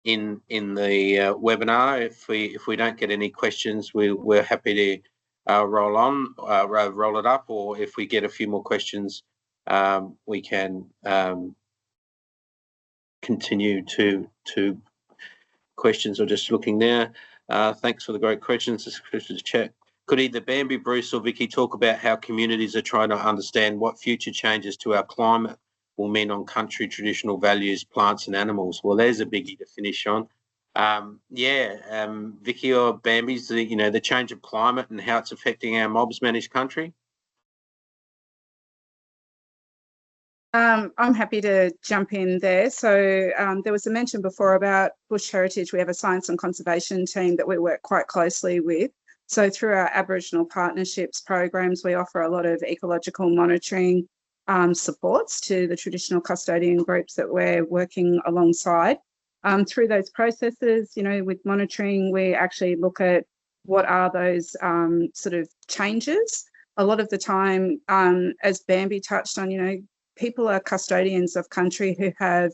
Speaker 1: in the webinar. If we don't get any questions, we're happy to roll it up, or if we get a few more questions, we can continue to questions. Or just looking there. Thanks for the great questions. This question is chat. Could either Bambi, Bruce, or Vikki talk about how communities are trying to understand what future changes to our climate will mean on country traditional values, plants and animals? Well, there's a biggie to finish on. Vikki or Bambi's the change of climate and how it's affecting our mobs managed country.
Speaker 3: I'm happy to jump in there. So there was a mention before about bush heritage. We have a science and conservation team that we work quite closely with. So through our Aboriginal partnerships programs, we offer a lot of ecological monitoring supports to the traditional custodian groups that we're working alongside. Through those processes, you know, with monitoring, we actually look at what are those sort of changes. A lot of the time, as Bambi touched on, you know, people are custodians of country who have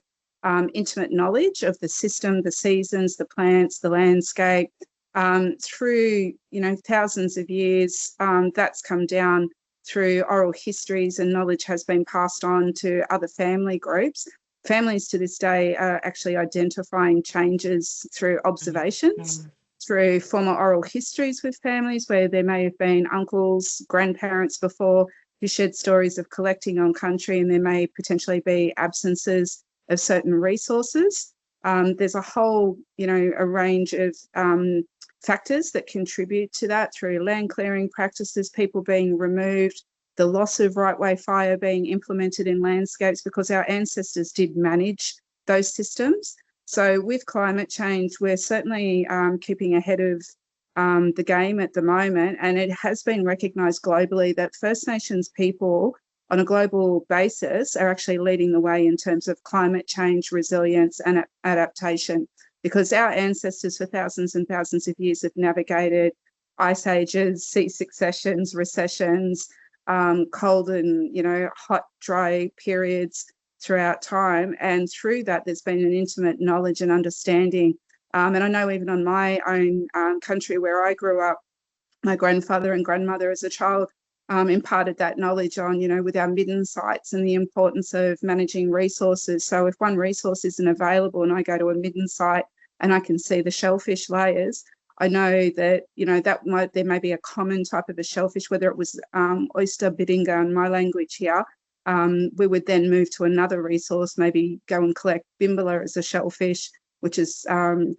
Speaker 3: intimate knowledge of the system, the seasons, the plants, the landscape. Through, you know, thousands of years, that's come down through oral histories, and knowledge has been passed on to other family groups. Families to this day are actually identifying changes through observations, through former oral histories with families where there may have been uncles, grandparents before who shared stories of collecting on country, and there may potentially be absences of certain resources. There's a whole, you know, a range of factors that contribute to that through land clearing practices, people being removed, the loss of right-way fire being implemented in landscapes because our ancestors did manage those systems. So with climate change, we're certainly keeping ahead of the game at the moment, and it has been recognised globally that First Nations people on a global basis are actually leading the way in terms of climate change, resilience and adaptation, because our ancestors for thousands and thousands of years have navigated ice ages, sea successions, recessions, cold and, you know, hot, dry periods throughout time. And through that, there's been an intimate knowledge and understanding. And I know even on my own country where I grew up, my grandfather and grandmother as a child imparted that knowledge on, you know, with our midden sites and the importance of managing resources. So if one resource isn't available and I go to a midden site and I can see the shellfish layers, I know that, you know, there may be a common type of a shellfish, whether it was oyster, biddinga in my language here. We would then move to another resource, maybe go and collect bimbala as a shellfish, which is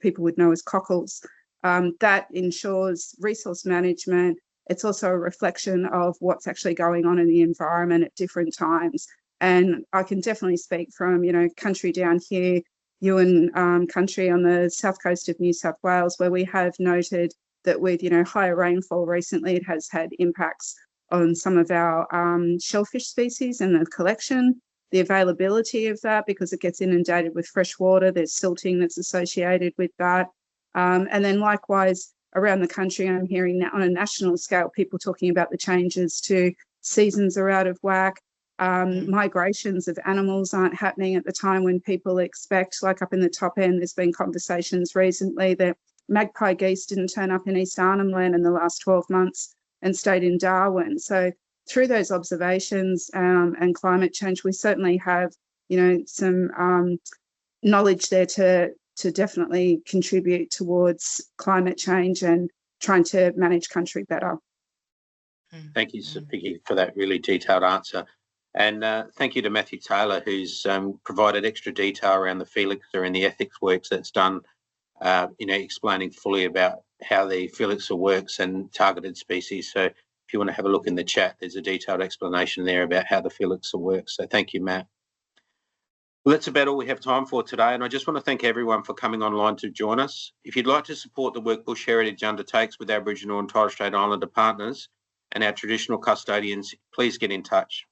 Speaker 3: people would know as cockles. That ensures resource management. It's also a reflection of what's actually going on in the environment at different times. And I can definitely speak from, you know, country down here, Yuin country on the south coast of New South Wales, where we have noted that with, you know, higher rainfall recently, it has had impacts on some of our shellfish species and the collection, the availability of that, because it gets inundated with fresh water. There's silting that's associated with that. And then likewise, around the country, I'm hearing that on a national scale, people talking about the changes to seasons are out of whack. Migrations of animals aren't happening at the time when people expect. Like up in the top end, there's been conversations recently that magpie geese didn't turn up in East Arnhem Land in the last 12 months and stayed in Darwin. So through those observations and climate change, we certainly have, you know, some knowledge there to definitely contribute towards climate change and trying to manage country better.
Speaker 1: Thank you, Vikki, for that really detailed answer. And thank you to Matthew Taylor, who's provided extra detail around the Felixer and the ethics works that's done, you know, explaining fully about how the Felixer works and targeted species. So if you want to have a look in the chat, there's a detailed explanation there about how the Felixer works. So thank you, Matt. Well, that's about all we have time for today, and I just want to thank everyone for coming online to join us. If you'd like to support the work Bush Heritage undertakes with Aboriginal and Torres Strait Islander partners and our traditional custodians, please get in touch.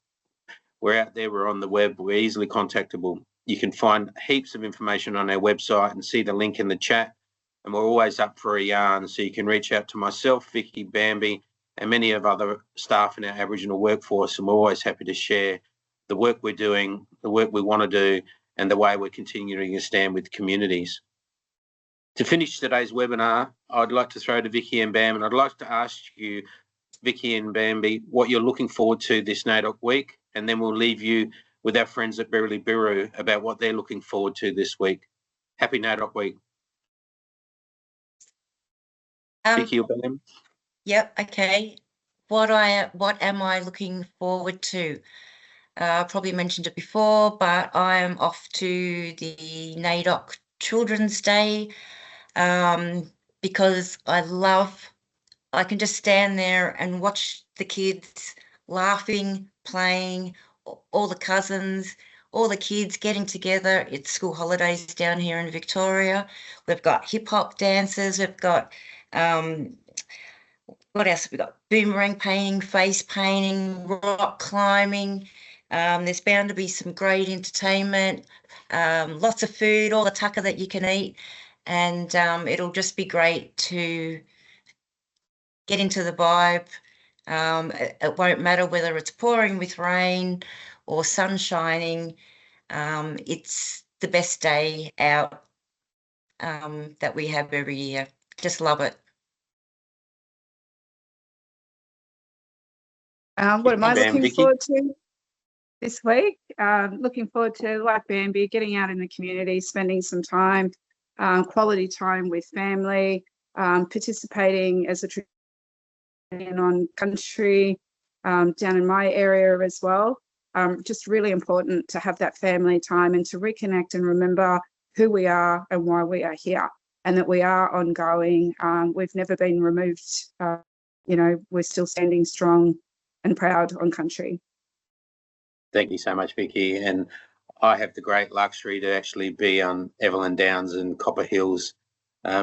Speaker 1: We're out there, we're on the web, we're easily contactable. You can find heaps of information on our website and see the link in the chat, and we're always up for a yarn, so you can reach out to myself, Vikki, Bambi, and many of other staff in our Aboriginal workforce, and we're always happy to share the work we're doing, the work we want to do, and the way we're continuing to stand with communities. To finish today's webinar, I'd like to throw to Vikki and Bam, and I'd like to ask you, Vikki and Bambi, what you're looking forward to this NAIDOC week, and then we'll leave you with our friends at Birrilly Birru about what they're looking forward to this week. Happy NAIDOC week. Vikki or Bam?
Speaker 4: Yep, okay. What am I looking forward to? I probably mentioned it before, but I am off to the NAIDOC Children's Day because I can just stand there and watch the kids laughing, playing, all the cousins, all the kids getting together. It's school holidays down here in Victoria. We've got hip hop dances. We've got, what else have we got? Boomerang painting, face painting, rock climbing. There's bound to be some great entertainment, lots of food, all the tucker that you can eat. And it'll just be great to get into the vibe. It won't matter whether it's pouring with rain or sun shining. It's the best day out that we have every year. Just love it.
Speaker 3: What am I looking
Speaker 1: Vikki?
Speaker 3: forward to this week? Looking forward to, like Bambi, getting out in the community, spending some time, quality time with family, participating as a on country down in my area as well. Just really important to have that family time and to reconnect and remember who we are and why we are here, and that we are ongoing. We've never been removed. We're still standing strong and proud on country.
Speaker 1: Thank you so much, Vikki. And I have the great luxury to actually be on Evelyn Downs and Copper Hills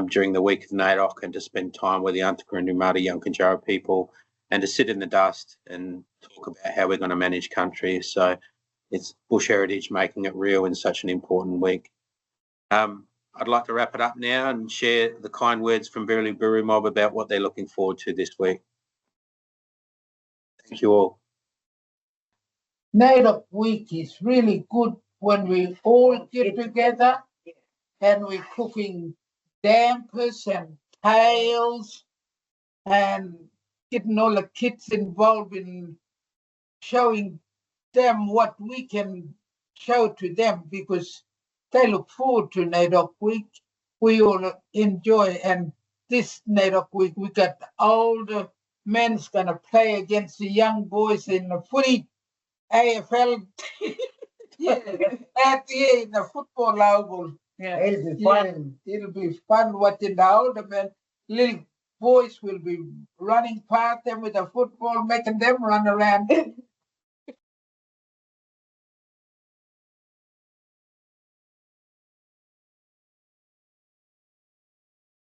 Speaker 1: during the week of NAIDOC, and to spend time with the Antakarundu Māori Yankunytjatjara people, and to sit in the dust and talk about how we're going to manage country. So it's Bush Heritage making it real in such an important week. I'd like to wrap it up now and share the kind words from Burley Buru Mob about what they're looking forward to this week. Thank you all.
Speaker 6: NAIDOC Week is really good when we all get together and we're cooking dampers and tails and getting all the kids involved in showing them what we can show to them, because they look forward to NAIDOC Week. We all enjoy, and this NAIDOC Week we got older men's going to play against the young boys in the footy AFL. In the football oval.
Speaker 8: Yeah, it'll be fun.
Speaker 6: It'll be fun watching the older men. Little boys will be running past them with a football, making them run around.